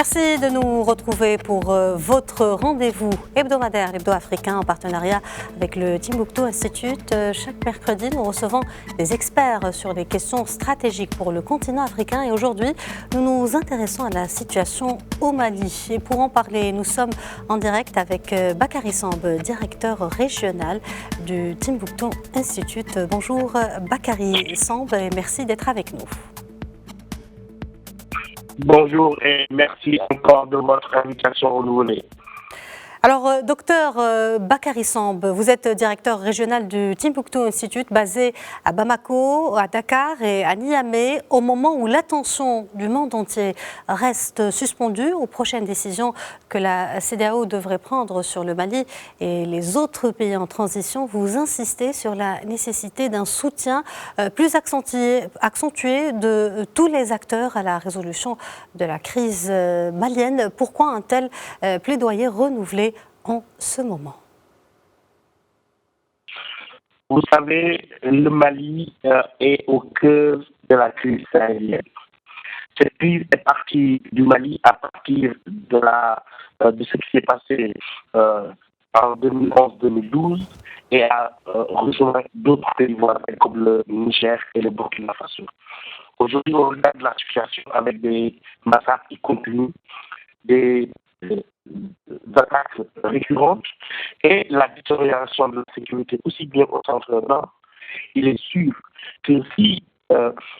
Merci de nous retrouver pour votre rendez-vous hebdomadaire, l'Hebdo africain, en partenariat avec le Timbuktu Institute. Chaque mercredi, nous recevons des experts sur les questions stratégiques pour le continent africain. Et aujourd'hui, nous nous intéressons à la situation au Mali. Et pour en parler, nous sommes en direct avec Bakary Samb, directeur régional du Timbuktu Institute. Bonjour Bakary Samb et merci d'être avec nous. Bonjour et merci encore de votre invitation renouvelée. Alors, docteur Bakary Samb, vous êtes directeur régional du Timbuktu Institute basé à Bamako, à Dakar et à Niamey, au moment où l'attention du monde entier reste suspendue aux prochaines décisions que la CEDEAO devrait prendre sur le Mali et les autres pays en transition. Vous insistez sur la nécessité d'un soutien plus accentué de tous les acteurs à la résolution de la crise malienne. Pourquoi un tel plaidoyer renouvelé en ce moment? Vous savez, le Mali est au cœur de la crise sahélienne. Cette crise est partie du Mali à partir de ce qui s'est passé en 2011-2012 et a rejoint d'autres pays voisins comme le Niger et le Burkina Faso. Aujourd'hui, on regarde la situation avec des massacres qui continuent, des attaques récurrentes et la détérioration de la sécurité aussi bien au centre-nord. Il est sûr que si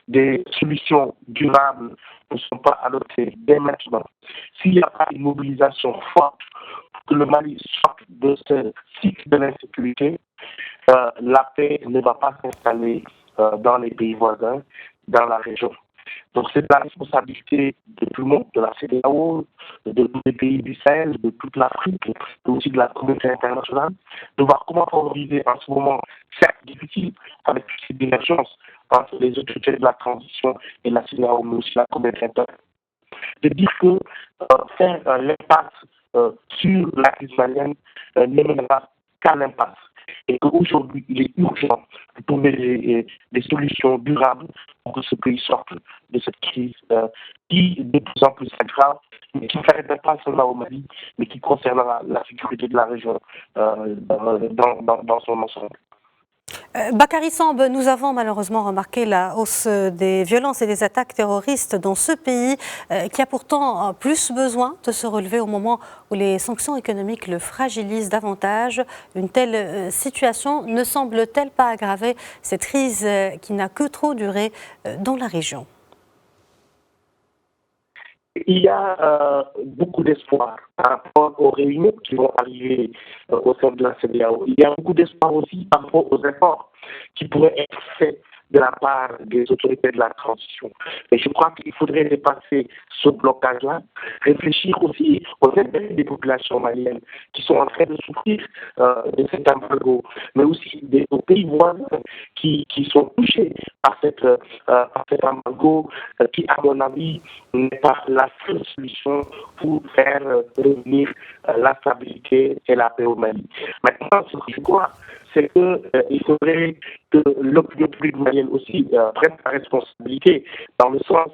des solutions durables ne sont pas adoptées dès maintenant, s'il n'y a pas une mobilisation forte pour que le Mali sorte de ce cycle de l'insécurité, la paix ne va pas s'installer dans les pays voisins, dans la région. Donc c'est la responsabilité de tout le monde, de la CEDEAO, de tous les pays du Sahel, de toute l'Afrique, mais aussi de la communauté internationale, de voir comment favoriser en ce moment, certes difficile, avec toutes ces divergences entre les autorités de la transition et la CEDEAO, mais aussi la communauté internationale, de dire que faire l'impasse sur la crise malienne ne mènera qu'à l'impasse. Et qu'aujourd'hui, il est urgent de trouver des solutions durables pour que ce pays sorte de cette crise qui de plus en plus s'aggrave, mais qui ne s'arrêtera pas seulement au Mali, mais qui concernera la sécurité de la région dans son ensemble. Bakary Samb, nous avons malheureusement remarqué la hausse des violences et des attaques terroristes dans ce pays qui a pourtant plus besoin de se relever au moment où les sanctions économiques le fragilisent davantage. Une telle situation ne semble-t-elle pas aggraver cette crise qui n'a que trop duré dans la région? Il y a beaucoup d'espoir par rapport aux réunions qui vont arriver au sein de la CEDEAO. Il y a beaucoup d'espoir aussi par rapport aux efforts qui pourraient être faits de la part des autorités de la transition. Et je crois qu'il faudrait dépasser ce blocage-là, réfléchir aussi aux intérêts des populations maliennes qui sont en train de souffrir de cet embargo, mais aussi aux pays voisins qui sont touchés par cet embargo qui, à mon avis, n'est pas la seule solution pour faire revenir la stabilité et la paix au Mali. Maintenant, ce que je crois, c'est qu'il faudrait que l'opinion publique malienne aussi prenne sa responsabilité dans le sens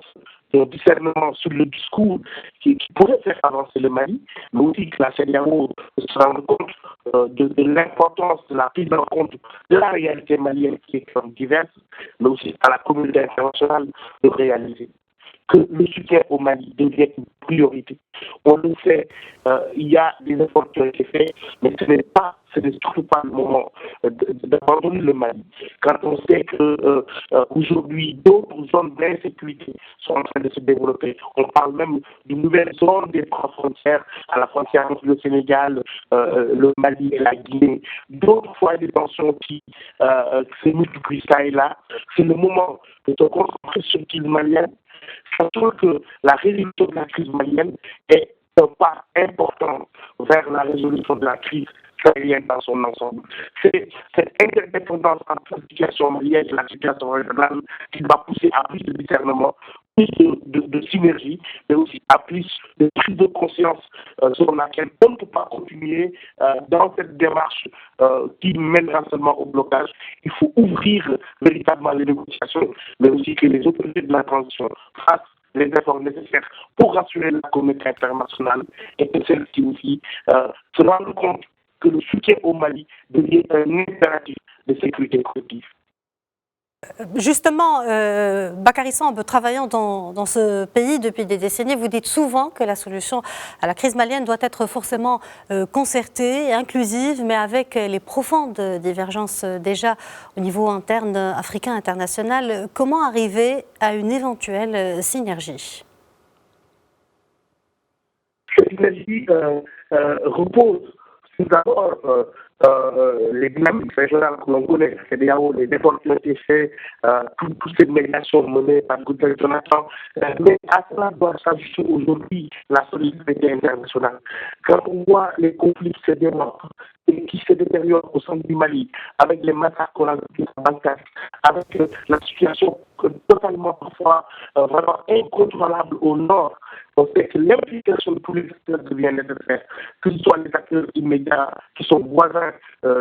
d'un discernement sur le discours qui pourrait faire avancer le Mali, mais aussi que la CEDEAO se rende compte de l'importance de la prise en compte de la réalité malienne qui est diverse, mais aussi à la communauté internationale de réaliser que le soutien au Mali devient une priorité. On le sait, il y a des efforts qui ont été faits, mais ce n'est surtout pas le moment d'abandonner le Mali. Quand on sait que aujourd'hui d'autres zones d'insécurité sont en train de se développer, on parle même d'une nouvelle zone des trois frontières, à la frontière entre le Sénégal, le Mali et la Guinée, d'autres fois des tensions qui se multiplient ça et là. C'est le moment de se concentrer sur l'île malienne. Sachant que la résolution de la crise malienne est un pas important vers la résolution de la crise sahélienne dans son ensemble. C'est cette interdépendance entre la situation malienne et la situation régionale qui va pousser à plus de discernement, plus de synergie, mais aussi à plus de prise de conscience sur laquelle on ne peut pas continuer dans cette démarche qui mènera seulement au blocage. Il faut ouvrir véritablement les négociations, mais aussi que les autorités de la transition fassent les efforts nécessaires pour rassurer la communauté internationale et que celle-ci aussi se rende compte que le soutien au Mali devient un impératif de sécurité collective. Justement, Bakary Samb, travaillant dans ce pays depuis des décennies, vous dites souvent que la solution à la crise malienne doit être forcément concertée et inclusive, mais avec les profondes divergences déjà au niveau interne africain international. Comment arriver à une éventuelle synergie? Cette synergie repose tout d'abord les dynamiques régionales que l'on connaît, c'est-à-dire les efforts qui ont été faits, toutes ces médiations menées par le gouvernement Jonathan, mais à cela doit s'ajouter aujourd'hui la solidarité internationale. Quand on voit les conflits qui se développent et qui se détériorent au sein du Mali, avec les massacres qu'on a vécu à Bankas, avec la situation totalement parfois vraiment incontrôlable au nord, on sait que l'implication de tous les acteurs devient nécessaire, que ce soit les acteurs immédiats qui sont voisins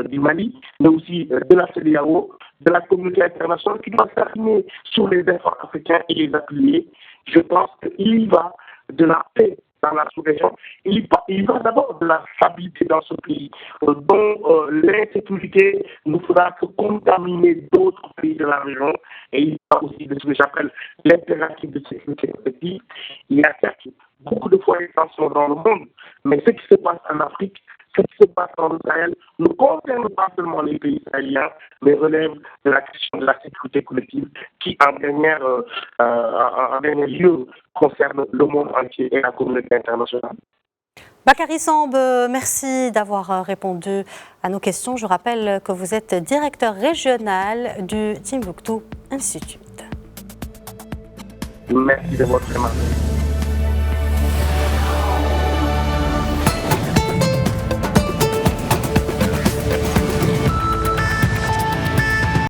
du Mali, mais aussi de la CEDEAO, de la communauté internationale qui doit s'aligner sur les efforts africains et les appuyer. Je pense qu'il y va de la paix dans la sous-région. Il y va d'abord de la stabilité dans ce pays, dont l'insécurité ne fera que contaminer d'autres pays de la région. Et il y a aussi de ce que j'appelle l'impératif de sécurité collective. Il y a certes beaucoup de foyers de tension dans le monde, mais ce qui se passe en Afrique, ce qui se passe dans le Sahel ne concerne pas seulement les pays sahéliens, mais relève de la question de la sécurité collective qui, en dernier lieu, concerne le monde entier et la communauté internationale. Bakary Samb, merci d'avoir répondu à nos questions. Je rappelle que vous êtes directeur régional du Timbuktu Institute. Merci de votre aimable.